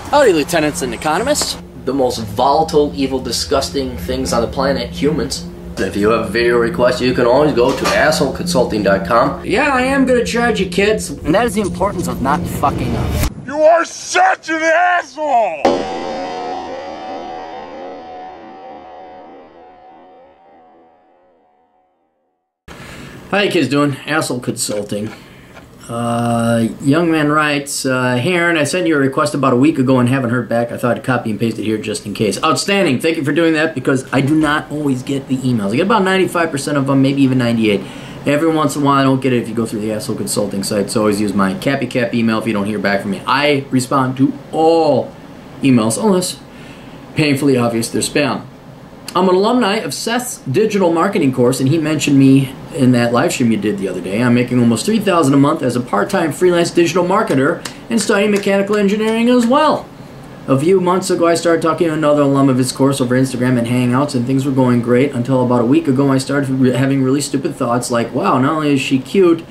Howdy, lieutenants and economists. The most volatile, evil, disgusting things on the planet, humans. If you have a video request, you can always go to assholeconsulting.com. Yeah, I am gonna charge you, kids. And that is the importance of not fucking up. You are such an asshole! How you kids doing? Asshole Consulting. Young man writes, Aaron, I sent you a request about a week ago and haven't heard back. I thought I'd copy and paste it here just in case. Outstanding. Thank you for doing that because I do not always get the emails. I get about 95% of them, maybe even 98. Every once in a while, I don't get it if you go through the Asshole Consulting site, so always use my CappyCap email if you don't hear back from me. I respond to all emails, unless painfully obvious they're spam. I'm an alumni of Seth's digital marketing course, and he mentioned me in that live stream you did the other day. I'm making almost $3,000 a month as a part-time freelance digital marketer and studying mechanical engineering as well. A few months ago, I started talking to another alum of his course over Instagram and Hangouts, and things were going great until about a week ago I started having really stupid thoughts like, wow, not only is she cute,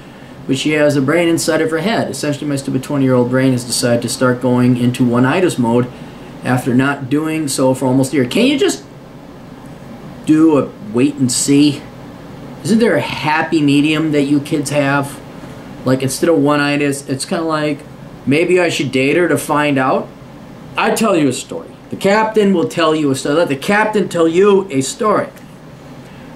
but she has a brain inside of her head. Essentially, my stupid 20-year-old brain has decided to start going into one-itis mode after not doing so for almost a year. Can you just do a wait and see? Isn't there a happy medium that you kids have? Like, instead of one-itis, it's kind of like, maybe I should date her to find out. I tell you a story. The captain will tell you a story. Let the captain tell you a story.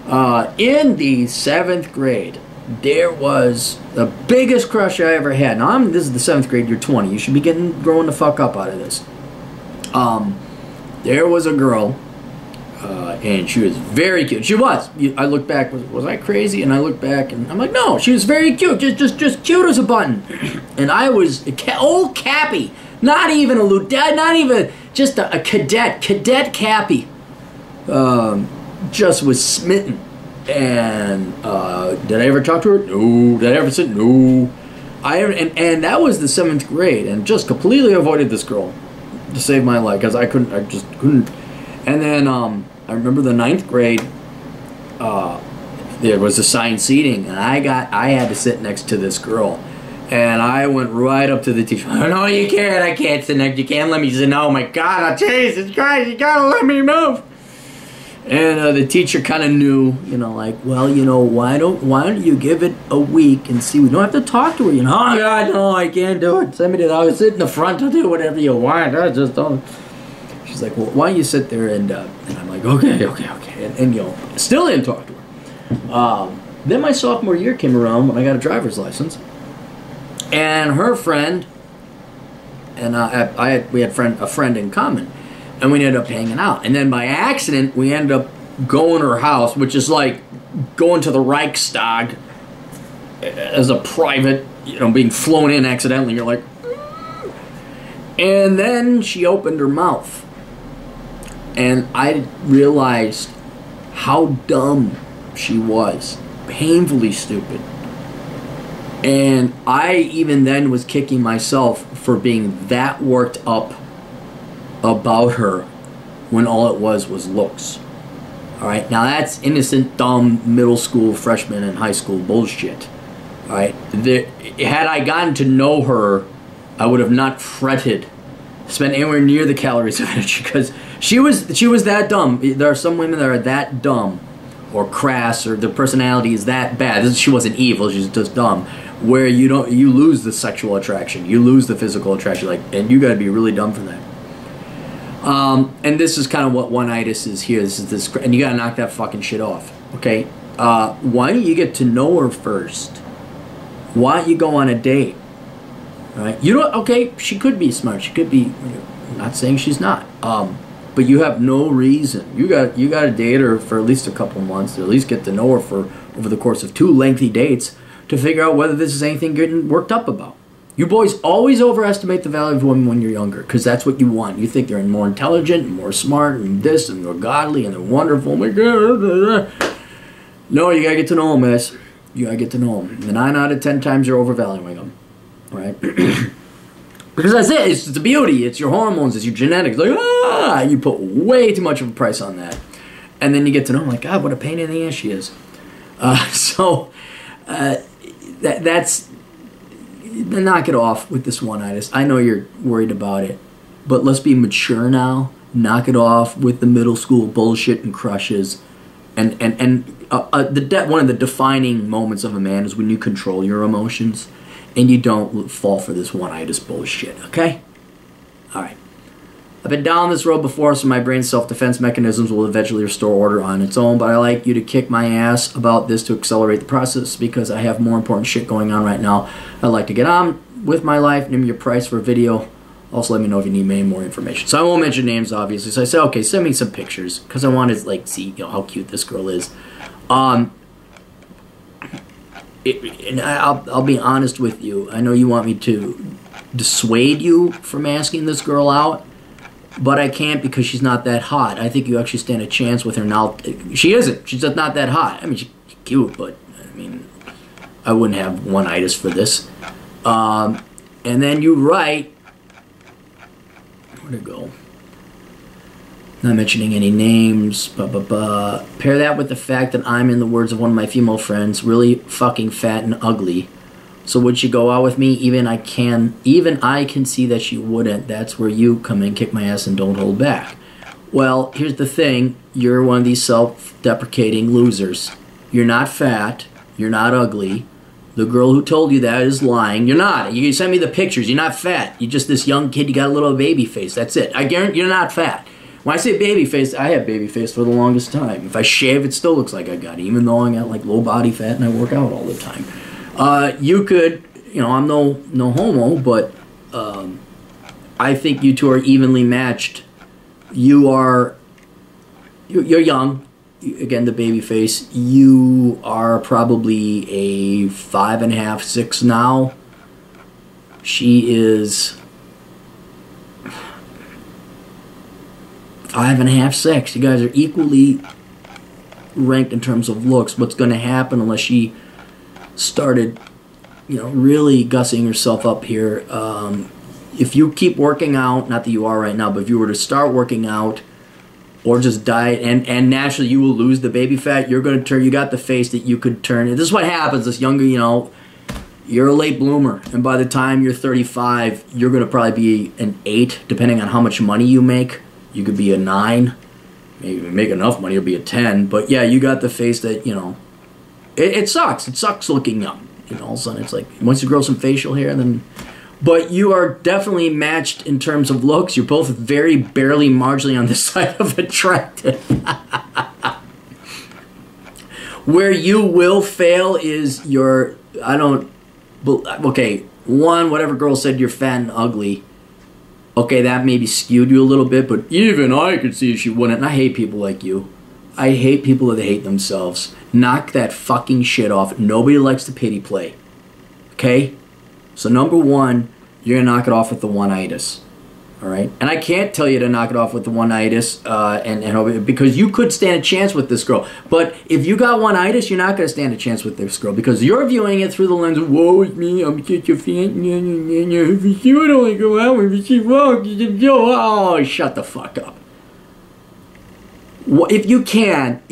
In the 7th grade, there was the biggest crush I ever had. Now, this is the 7th grade, you're 20. You should be growing the fuck up out of this. There was a girl, and she was very cute. She was. I look back, was I crazy? And I look back, and I'm like, no, she was very cute. Just cute as a button. And I was old Cappy. Not even a lieutenant, not even just a cadet. Cadet Cappy. Just was smitten. And did I ever talk to her? No. Did I ever sit? No. And that was the 7th grade, and just completely avoided this girl to save my life because I just couldn't. And then I remember the 9th grade. There was assigned seating, and I had to sit next to this girl. And I went right up to the teacher. No, you can't. I can't sit next. You can't let me sit. Oh my God! Jesus Christ! You gotta let me move. And the teacher kind of knew, like, well, why don't you give it a week and see? We don't have to talk to her. Oh God, no, I can't do it. Send me to. I'll sit in the front. I'll do whatever you want. I just don't. She's like, well, why don't you sit there and I'm like, okay, and still didn't talk to her. Then my sophomore year came around when I got a driver's license. And her friend and we had a friend in common, and we ended up hanging out. And then by accident, we ended up going to her house, which is like going to the Reichstag as a private, being flown in accidentally. You're like, and then she opened her mouth, and I realized how dumb she was, painfully stupid. And I even then was kicking myself for being that worked up about her when all it was looks. Alright, now that's innocent, dumb, middle school, freshman, and high school bullshit. Alright, had I gotten to know her, I would have not fretted, spent anywhere near the calories of energy, because she was that dumb. There are some women that are that dumb, or crass, or their personality is that bad. She wasn't evil, she's just dumb. Where you lose the sexual attraction, you lose the physical attraction, and you got to be really dumb for that. And this is kind of what one-itis is here. This, and you got to knock that fucking shit off. Okay, why don't you get to know her first? Why don't you go on a date? All right, okay, she could be smart. She could be. I'm not saying she's not. But you have no reason. You got to date her for at least a couple months, to at least get to know her for over the course of 2 lengthy dates, to figure out whether this is anything getting worked up about. You boys always overestimate the value of women when you're younger, because that's what you want. You think they're more intelligent, and more smart, and this, and they're godly, and they're wonderful. Oh my God. No, you gotta get to know them, guys. You gotta get to know them. And 9 out of 10 times you're overvaluing them. Right? Because that's it. It's the beauty. It's your hormones. It's your genetics. Like, you put way too much of a price on that. And then you get to know, like, God, what a pain in the ass she is. That's knock it off with this one-itis. I know you're worried about it. but let's be mature now. Knock it off with the middle school bullshit and crushes. And one of the defining moments of a man is when you control your emotions and you don't fall for this one-itis bullshit, okay? All right. I've been down this road before, so my brain's self-defense mechanisms will eventually restore order on its own, but I like you to kick my ass about this to accelerate the process because I have more important shit going on right now. I'd like to get on with my life. Name me your price for a video. Also, let me know if you need any more information. So I won't mention names, obviously. So I said, okay, send me some pictures because I want to like see how cute this girl is. And I'll be honest with you. I know you want me to dissuade you from asking this girl out, but I can't because she's not that hot. I think you actually stand a chance with her now. She isn't. She's just not that hot. I mean, she's cute, but I mean, I wouldn't have one-itis for this. And then you write. Where'd it go? Not mentioning any names. Pair that with the fact that I'm, in the words of one of my female friends, really fucking fat and ugly. So would she go out with me? Even I can see that she wouldn't. That's where you come in, kick my ass, and don't hold back. Well, here's the thing. You're one of these self-deprecating losers. You're not fat. You're not ugly. The girl who told you that is lying. You're not. You send me the pictures. You're not fat. You're just this young kid. You got a little baby face. That's it. I guarantee you're not fat. When I say baby face, I have baby face for the longest time. If I shave, it still looks like I got it, even though I got like low body fat and I work out all the time. You could, I'm no homo, but I think you two are evenly matched. You're young. Again, the baby face. You are probably a 5.5, 6 now. She is 5.5, 6. You guys are equally ranked in terms of looks. What's going to happen unless she started, really gussing herself up here? If you keep working out, not that you are right now, but if you were to start working out, or just diet, and naturally you will lose the baby fat. You're going to turn. You got the face that you could turn. This is what happens. This younger, you're a late bloomer, and by the time you're 35, you're going to probably be an 8, depending on how much money you make. You could be a 9. Maybe if you make enough money, you'll be a 10. But yeah, you got the face that It sucks. It sucks looking young. All of a sudden it's like once you grow some facial hair, then. But you are definitely matched in terms of looks. You're both very barely marginally on the side of attractive. Where you will fail is your, whatever girl said you're fat and ugly. Okay, that maybe skewed you a little bit, but even I could see she wouldn't. And I hate people like you. I hate people that hate themselves. Knock that fucking shit off. Nobody likes the pity play. Okay? So number one, you're going to knock it off with the one-itis. All right? And I can't tell you to knock it off with the one-itis because you could stand a chance with this girl. But if you got one-itis, you're not going to stand a chance with this girl because you're viewing it through the lens of, woe is me, I'm such a fan. If you would only go out with me, oh, shut the fuck up. If you can,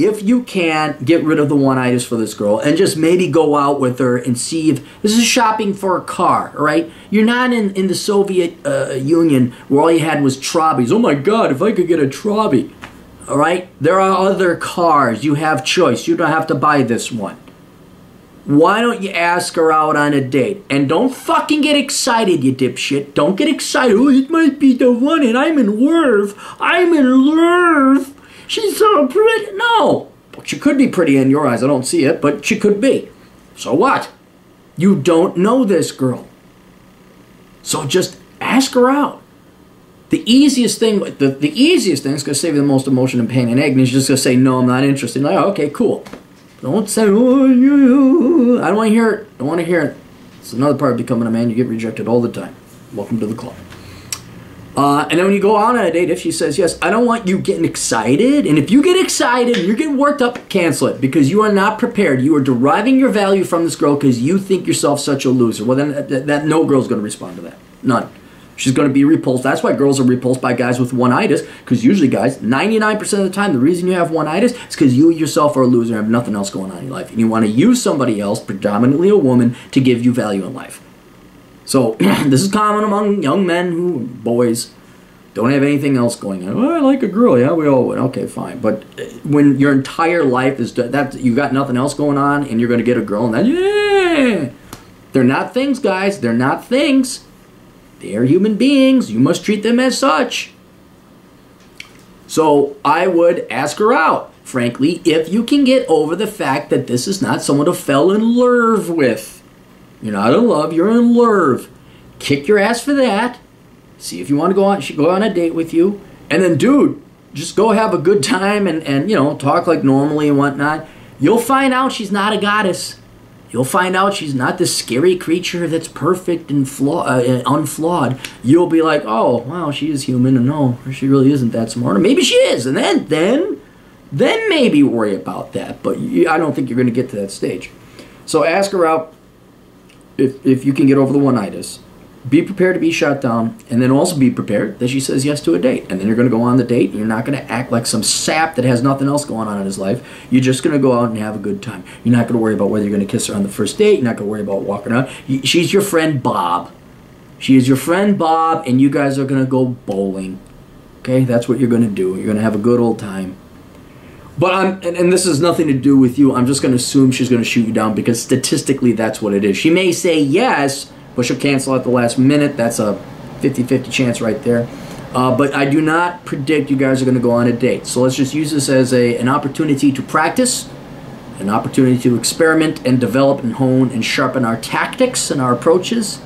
get rid of the one-itis for this girl and just maybe go out with her and see if this is shopping for a car, all right? You're not in the Soviet Union where all you had was Trabis. Oh my God, if I could get a Trabi, all right? There are other cars. You have choice. You don't have to buy this one. Why don't you ask her out on a date? And don't fucking get excited, you dipshit. Don't get excited. Oh, it might be the one and I'm in love. I'm in love. She's so pretty. No. She could be pretty in your eyes. I don't see it, but she could be. So what? You don't know this girl. So just ask her out. The easiest thing is going to save you the most emotion and pain and agony. Is just going to say, no, I'm not interested. Like, oh, okay, cool. Don't say, oh, I don't want to hear it. Don't want to hear it. It's another part of becoming a man. You get rejected all the time. Welcome to the club. And then when you go out on a date, if she says yes, I don't want you getting excited. And if you get excited and you're getting worked up, cancel it. Because you are not prepared. You are deriving your value from this girl because you think yourself such a loser. Well, then no girl's going to respond to that. None. She's going to be repulsed. That's why girls are repulsed by guys with one-itis. Because usually guys, 99% of the time, the reason you have one-itis is because you yourself are a loser and have nothing else going on in your life. And you want to use somebody else, predominantly a woman, to give you value in life. So this is common among young men, boys, Don't have anything else going on. Well, I like a girl. Yeah, we all would. Okay, fine. But when your entire life is that you got nothing else going on, and you're going to get a girl, and then yeah, they're not things, guys. They're not things. They are human beings. You must treat them as such. So I would ask her out, frankly, if you can get over the fact that this is not someone to fell in love with. You're not in love. You're in love. Kick your ass for that. See if you want to go on. She go on a date with you, and then, dude, just go have a good time and you know, talk like normally and whatnot. You'll find out she's not a goddess. You'll find out she's not this scary creature that's perfect and unflawed. You'll be like, oh, wow, she is human, and no, she really isn't that smart. Or maybe she is, and then maybe worry about that. But I don't think you're going to get to that stage. So ask her out if you can get over the one-itis. Be prepared to be shot down, and then also be prepared that she says yes to a date. And then you're going to go on the date, and you're not going to act like some sap that has nothing else going on in his life. You're just going to go out and have a good time. You're not going to worry about whether you're going to kiss her on the first date. You're not going to worry about walking out. She's your friend Bob. She is your friend Bob, and you guys are going to go bowling. Okay? That's what you're going to do. You're going to have a good old time. But and this has nothing to do with you. I'm just going to assume she's going to shoot you down because statistically that's what it is. She may say yes, but she'll cancel at the last minute. That's a 50-50 chance right there. But I do not predict you guys are going to go on a date. So let's just use this as an opportunity to practice, an opportunity to experiment and develop and hone and sharpen our tactics and our approaches.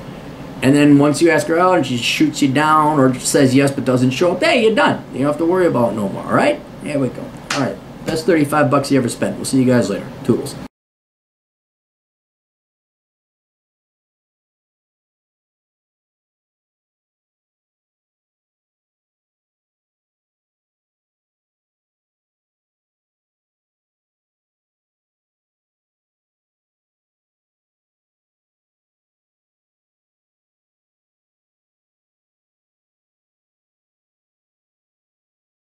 And then once you ask her out and she shoots you down or says yes but doesn't show up, hey, you're done. You don't have to worry about it no more, all right? There we go. All right, that's $35 you ever spent. We'll see you guys later. Toodles.